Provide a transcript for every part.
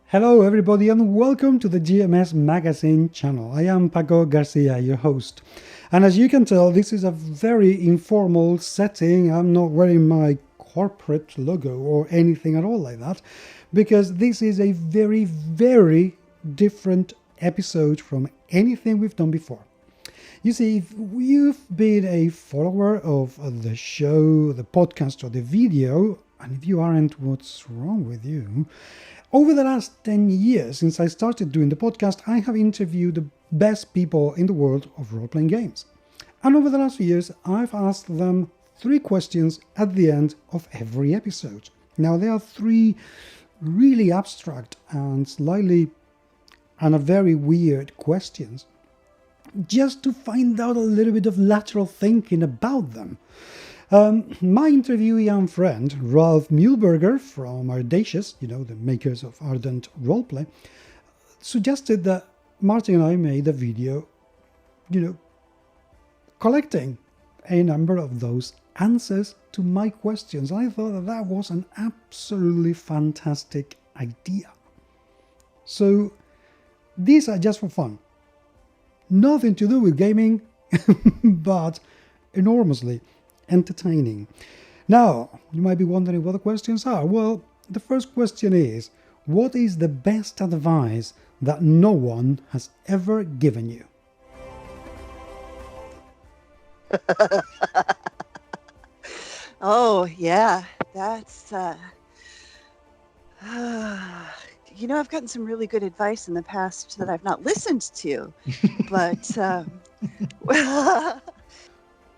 Hello everybody and welcome to the GMS Magazine channel. I am Paco Garcia, your host. And as you can tell, this is a very informal setting. I'm not wearing my corporate logo or anything at all like that, because this is a very, very different episode from anything we've done before. You see, if you've been a follower of the show, the podcast, or the video, and if you aren't, what's wrong with you? Over the last 10 years, since I started doing the podcast, I have interviewed the best people in the world of role-playing games. And over the last few years, I've asked them 3 questions at the end of every episode. Now, there are 3 really abstract and very weird questions, just to find out a little bit of lateral thinking about them. My interviewee and friend, Ralph Muehlberger from Audacious, the makers of Ardent Roleplay, suggested that Martin and I made a video, collecting a number of those answers to my questions. I thought that was an absolutely fantastic idea. So these are just for fun. Nothing to do with gaming, but enormously entertaining. Now, you might be wondering what the questions are. Well, the first question is, what is the best advice that no one has ever given you? Oh, yeah, that's, I've gotten some really good advice in the past that I've not listened to, but,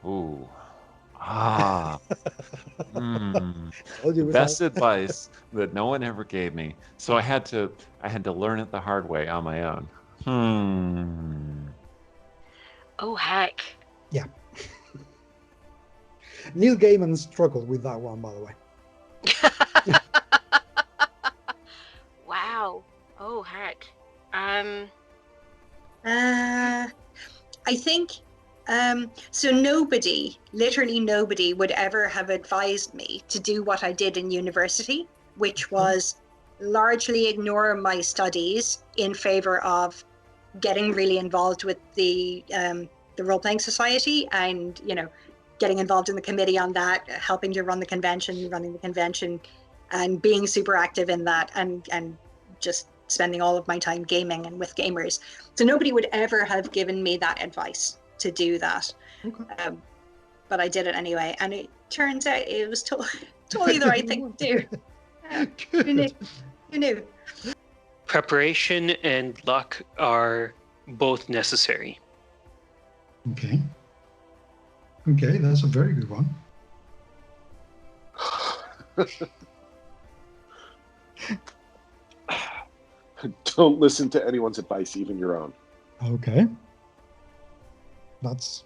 Ooh. Best advice that no one ever gave me. So I had to learn it the hard way on my own. Oh, heck. Yeah. Neil Gaiman struggled with that one, by the way. Wow. Oh, heck. I think so literally nobody would ever have advised me to do what I did in university, which was largely ignore my studies in favor of getting really involved with the role-playing society and, getting involved in the committee on that, helping to running the convention and being super active in that and just spending all of my time gaming and with gamers. So nobody would ever have given me that advice to do that. Okay. But I did it anyway, and it turns out it was totally the right thing to do. Who knew? Preparation and luck are both necessary. Okay, that's a very good one. Don't listen to anyone's advice, even your own. Okay. That's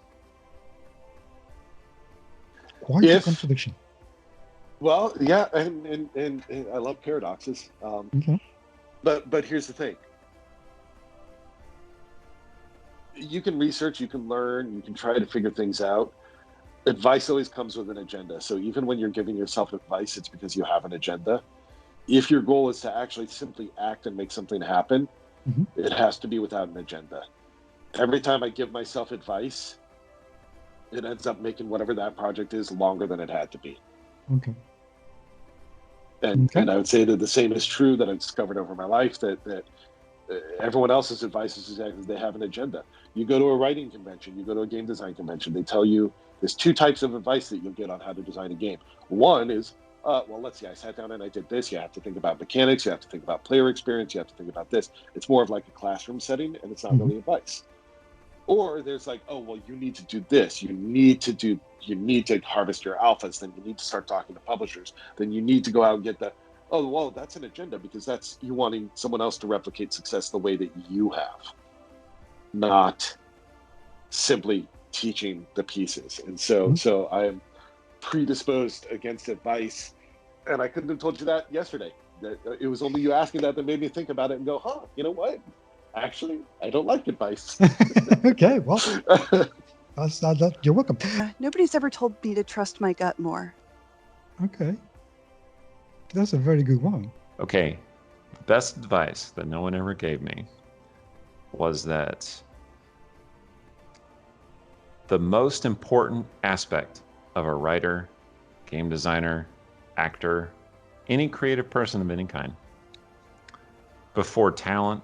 quite a contradiction. Well, yeah, and I love paradoxes. Okay. But here's the thing. You can research, you can learn, you can try to figure things out. Advice always comes with an agenda. So even when you're giving yourself advice, it's because you have an agenda. If your goal is to actually simply act and make something happen, it has to be without an agenda. Every time I give myself advice, it ends up making whatever that project is longer than it had to be. Okay. And I would say that the same is true that I've discovered over my life, that everyone else's advice is exactly they have an agenda. You go to a writing convention, you go to a game design convention, they tell you there's 2 types of advice that you'll get on how to design a game. One is, let's see, I sat down and I did this. You have to think about mechanics, you have to think about player experience, you have to think about this. It's more of like a classroom setting, and it's not really advice. Or there's like, you need to do this. You need to harvest your alphas. Then you need to start talking to publishers. Then you need to go out and get that's an agenda, because that's you wanting someone else to replicate success the way that you have, not simply teaching the pieces. And so I am predisposed against advice, and I couldn't have told you that yesterday. That it was only you asking that made me think about it and go, you know what? Actually, I don't like advice. Okay, well, you're welcome. Nobody's ever told me to trust my gut more. Okay. That's a very good one. Okay. best advice that no one ever gave me was that the most important aspect of a writer, game designer, actor, any creative person of any kind, before talent,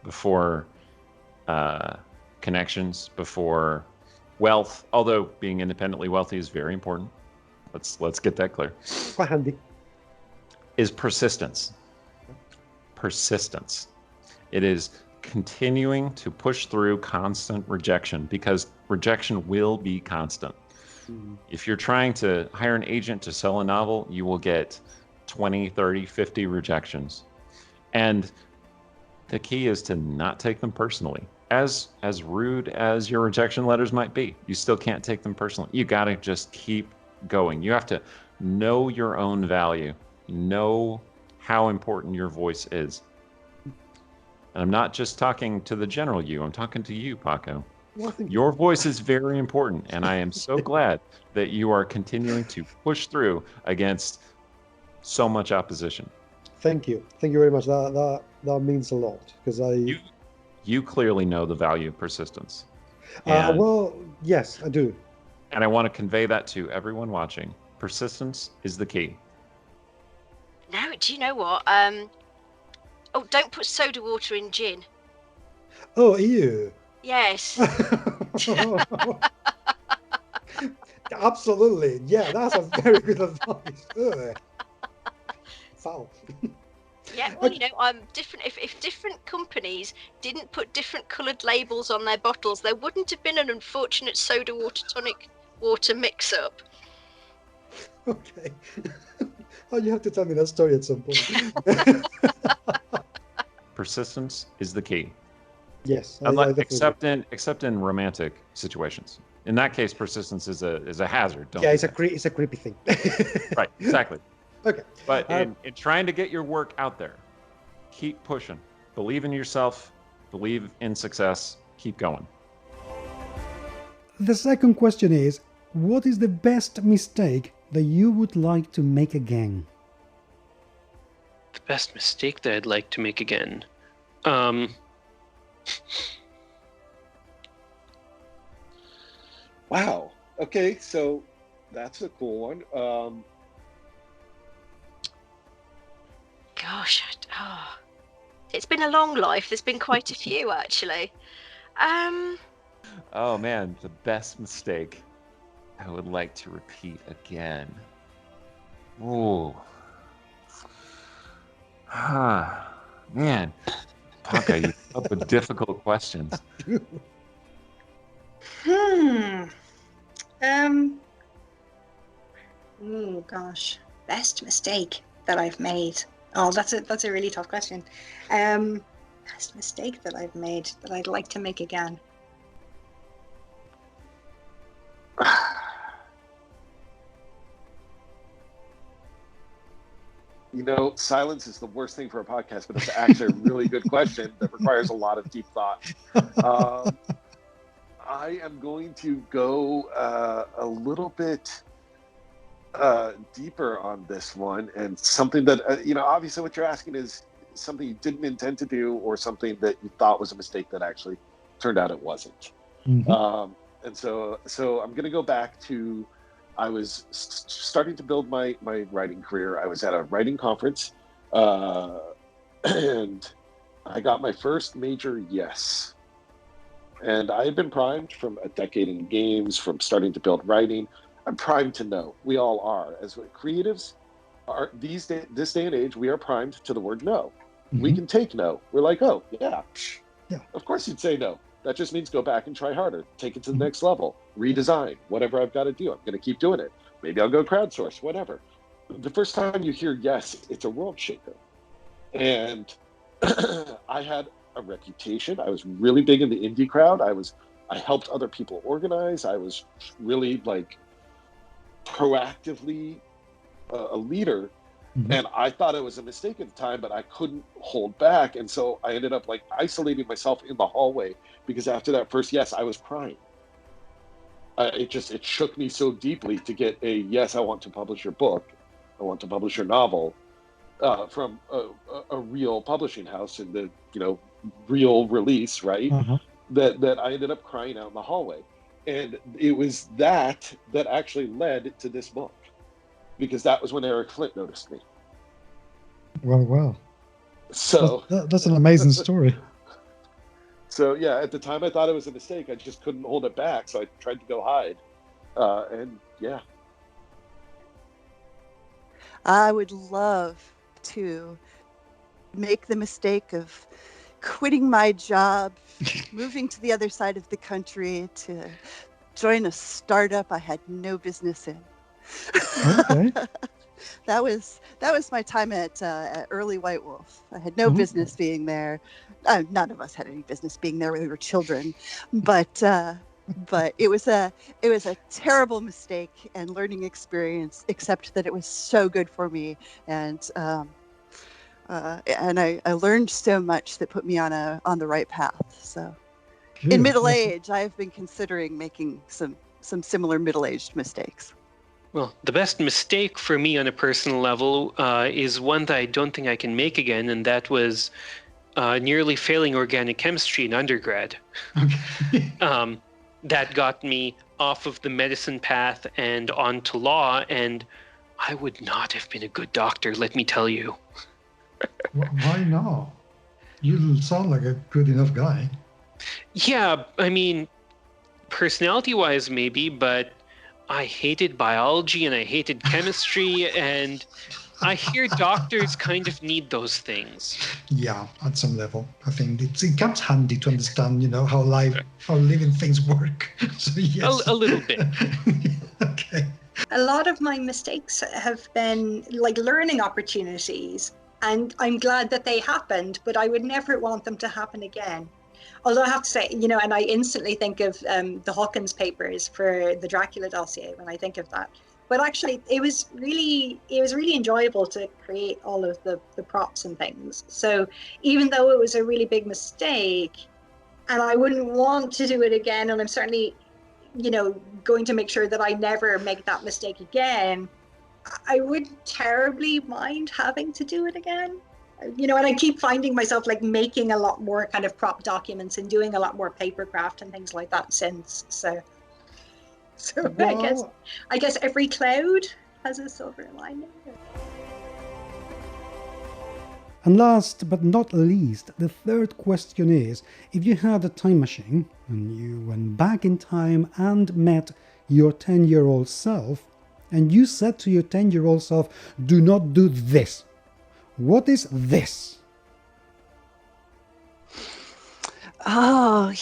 before connections, before wealth, although being independently wealthy is very important. Let's get that clear. Quite handy. Is persistence. Persistence. It is continuing to push through constant rejection, because rejection will be constant. If you're trying to hire an agent to sell a novel, you will get 20, 30, 50 rejections. And the key is to not take them personally. As rude as your rejection letters might be, you still can't take them personally. You got to just keep going. You have to know your own value, know how important your voice is. And I'm not just talking to the general you, I'm talking to you, Paco. Your voice is very important, and I am so glad that you are continuing to push through against so much opposition. Thank you very much. That means a lot, because you clearly know the value of persistence. Well, yes, I do. And I want to convey that to everyone watching. Persistence is the key. No, do you know what? Oh, don't put soda water in gin. Oh, ew. Yes. Absolutely. Yeah, that's a very good advice. Ugh. Foul. Yeah, well, you know, different. If different companies didn't put different coloured labels on their bottles, there wouldn't have been an unfortunate soda water tonic water mix-up. Okay. Oh, you have to tell me that story at some point. Persistence is the key. Yes, except in romantic situations. In that case, persistence is a hazard. It's a creepy thing. Right, exactly. Okay. But in trying to get your work out there, keep pushing. Believe in yourself. Believe in success. Keep going. The second question is, what is the best mistake that you would like to make again? The best mistake that I'd like to make again. Wow. Okay, so that's a cool one. Gosh, it's been a long life. There's been quite a few, actually. Oh man, the best mistake I would like to repeat again. Ooh. Man, Paco, you come up with difficult questions. Oh gosh, best mistake that I've made. Oh, that's a really tough question. Best mistake that I've made that I'd like to make again. You know, silence is the worst thing for a podcast, but it's actually a really good question that requires a lot of deep thought. I am going to go a little bit deeper on this one, and something that, obviously what you're asking is something you didn't intend to do or something that you thought was a mistake that actually turned out it wasn't. Mm-hmm. And so I'm going to go back to, I was starting to build my writing career. I was at a writing conference, and I got my first major yes. And I had been primed from a decade in games, from starting to build writing. I'm primed to know. We all are. As creatives are this day and age, we are primed to the word no. Mm-hmm. We can take no. We're like, oh, yeah. Of course you'd say no. That just means go back and try harder, take it to the next level, redesign, whatever I've got to do. I'm going to keep doing it. Maybe I'll go crowdsource, whatever. The first time you hear yes, it's a world shaker. And I had a reputation. I was really big in the indie crowd. I helped other people organize. I was really proactively a leader. Mm-hmm. And I thought it was a mistake at the time, but I couldn't hold back. And so I ended up isolating myself in the hallway, because after that first yes, I was crying. It shook me so deeply to get a yes, I want to publish your book. I want to publish your novel. from a real publishing house in the real release, right? That I ended up crying out in the hallway, and it was that actually led to this book, because that was when Eric Flint noticed me. Well. So that's an amazing story. So yeah, at the time I thought it was a mistake. I just couldn't hold it back, so I tried to go hide, and yeah. I would love to make the mistake of quitting my job, moving to the other side of the country to join a startup I had no business in. Okay. That was my time at Early White Wolf. I had no business being there. None of us had any business being there when we were children, but it was a terrible mistake and learning experience. Except that it was so good for me, and I learned so much that put me on the right path. So, in middle age, I've been considering making some similar middle-aged mistakes. Well, the best mistake for me on a personal level is one that I don't think I can make again, and that was nearly failing organic chemistry in undergrad. Okay. That got me off of the medicine path and onto law, and I would not have been a good doctor, let me tell you. Why not? You sound like a good enough guy. Yeah, I mean, personality-wise maybe, but I hated biology and I hated chemistry, and I hear doctors kind of need those things. Yeah, at some level, I think it comes handy to understand, how living things work. So yes, a little bit. Okay. A lot of my mistakes have been like learning opportunities, and I'm glad that they happened, but I would never want them to happen again. Although I have to say, and I instantly think of the Hawkins papers for the Dracula dossier when I think of that. But actually, it was really enjoyable to create all of the props and things. So even though it was a really big mistake, and I wouldn't want to do it again, and I'm certainly, going to make sure that I never make that mistake again, I wouldn't terribly mind having to do it again. And I keep finding myself like making a lot more kind of prop documents and doing a lot more papercraft and things like that since. So Well, I guess every cloud has a silver lining. And last but not least, the third question is, if you had a time machine and you went back in time and met your 10-year-old self, and you said to your 10-year-old self, do not do this. What is this? Oh,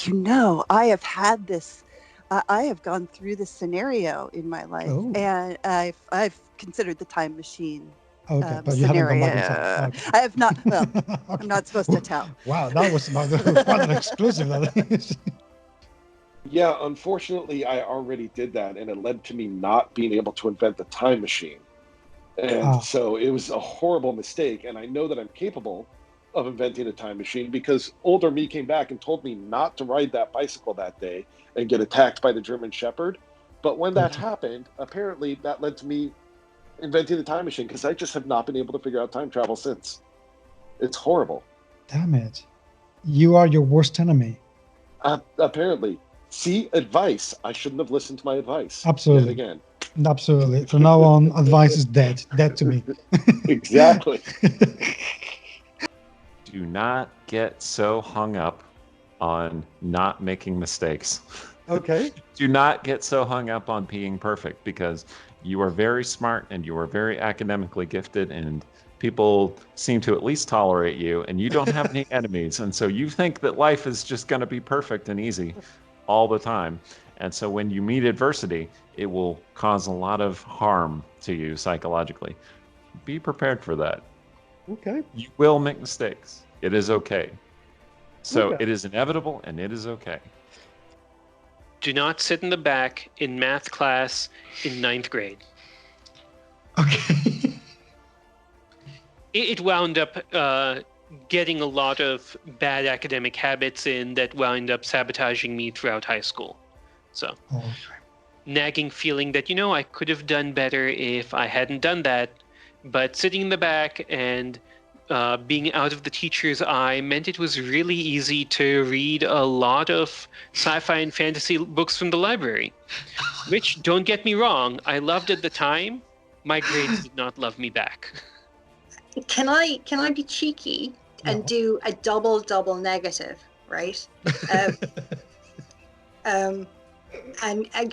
I have had this. I have gone through this scenario in my life, and I've considered the time machine. Okay, but you haven't gone back in time. Okay. I have not. Well, Okay. I'm not supposed to tell. Wow, that was quite an exclusive. Yeah, unfortunately, I already did that, and it led to me not being able to invent the time machine. And so it was a horrible mistake, and I know that I'm capable of inventing a time machine because older me came back and told me not to ride that bicycle that day and get attacked by the German Shepherd. But when that happened, apparently that led to me inventing the time machine because I just have not been able to figure out time travel since. It's horrible. Damn it. You are your worst enemy. Apparently. See, advice. I shouldn't have listened to my advice. Absolutely. Yet again. Absolutely. From now on, advice is dead. Dead to me. Exactly. Do not get so hung up on not making mistakes. Okay. Do not get so hung up on being perfect because you are very smart and you are very academically gifted and people seem to at least tolerate you and you don't have any enemies. And so you think that life is just going to be perfect and easy all the time. And so when you meet adversity, it will cause a lot of harm to you psychologically. Be prepared for that. Okay. You will make mistakes. It is okay. So it is inevitable and it is okay. Do not sit in the back in math class in 9th grade. Okay. It wound up getting a lot of bad academic habits in that wound up sabotaging me throughout high school. So, nagging feeling that, I could have done better if I hadn't done that but sitting in the back and being out of the teacher's eye meant it was really easy to read a lot of sci-fi and fantasy books from the library, which, don't get me wrong, I loved at the time. My grades did not love me back. Can I be cheeky and do a double negative, right? And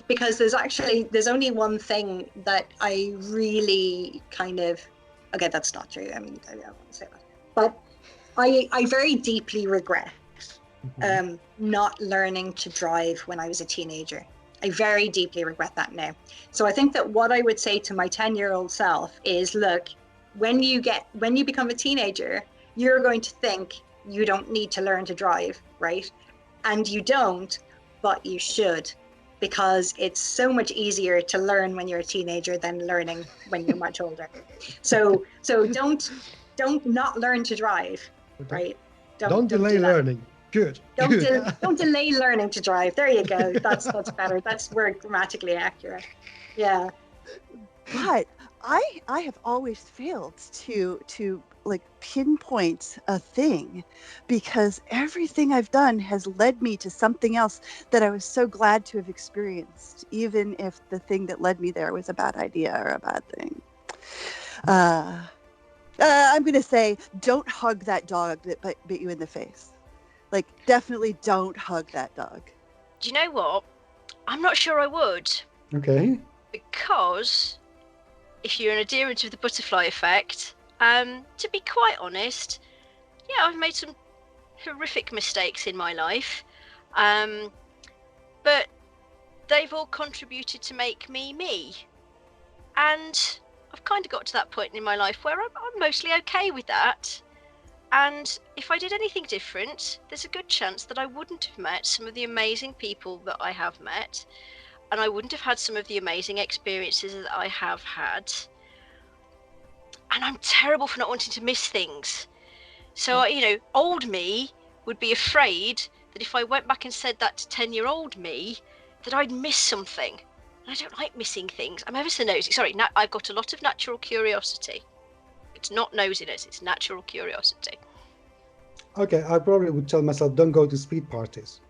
because there's only one thing that I really kind of, okay, that's not true. I mean, I don't want to say that, but I very deeply regret not learning to drive when I was a teenager. I very deeply regret that now. So I think that what I would say to my 10-year-old self is, look, when you become a teenager, you're going to think you don't need to learn to drive, right? And you don't, but you should, because it's so much easier to learn when you're a teenager than learning when you're much older. So don't not learn to drive, right? Don't delay learning. Good. Don't delay learning to drive. There you go. That's better. That's word grammatically accurate. Yeah. But I have always failed to like pinpoint a thing, because everything I've done has led me to something else that I was so glad to have experienced, even if the thing that led me there was a bad idea or a bad thing. I'm going to say, don't hug that dog that bit you in the face. Like, definitely don't hug that dog. Do you know what? I'm not sure I would. Okay. Because if you're an adherent of the butterfly effect, to be quite honest, yeah, I've made some horrific mistakes in my life. But they've all contributed to make me me. And I've kind of got to that point in my life where I'm mostly okay with that. And if I did anything different, there's a good chance that I wouldn't have met some of the amazing people that I have met. And I wouldn't have had some of the amazing experiences that I have had. And I'm terrible for not wanting to miss things. So, old me would be afraid that if I went back and said that to 10-year-old me, that I'd miss something. And I don't like missing things. I'm ever so nosy. Sorry, I've got a lot of natural curiosity. It's not nosiness, it's natural curiosity. Okay, I probably would tell myself, don't go to speed parties.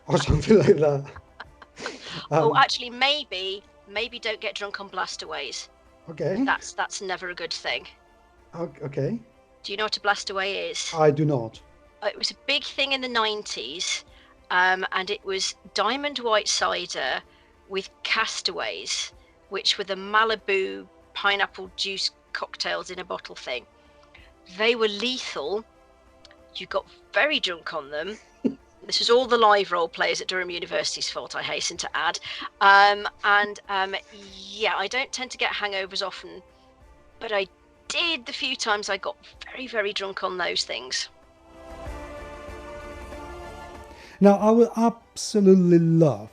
Or something like that. Actually, maybe don't get drunk on blastaways. Okay. That's never a good thing. Okay. Do you know what a blastaway is? I do not. It was a big thing in the 90s, and it was diamond white cider with castaways, which were the Malibu pineapple juice cocktails in a bottle thing. They were lethal. You got very drunk on them. This was all the live role players at Durham University's fault, I hasten to add. Yeah, I don't tend to get hangovers often, but I did the few times I got very, very drunk on those things. Now, I would absolutely love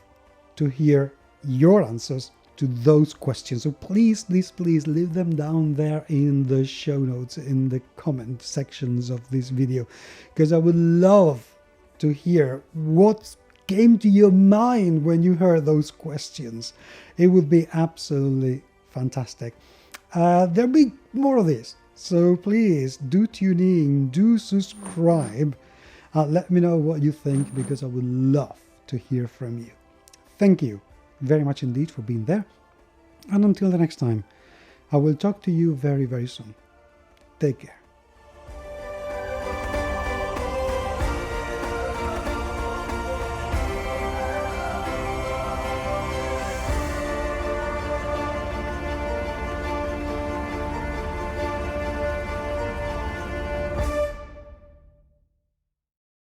to hear your answers to those questions. So please leave them down there in the show notes, in the comment sections of this video, because I would love to hear what came to your mind when you heard those questions. It would be absolutely fantastic. There'll be more of this, so please do tune in, do subscribe. Let me know what you think, because I would love to hear from you. Thank you very much indeed for being there. And until the next time, I will talk to you very, very soon. Take care.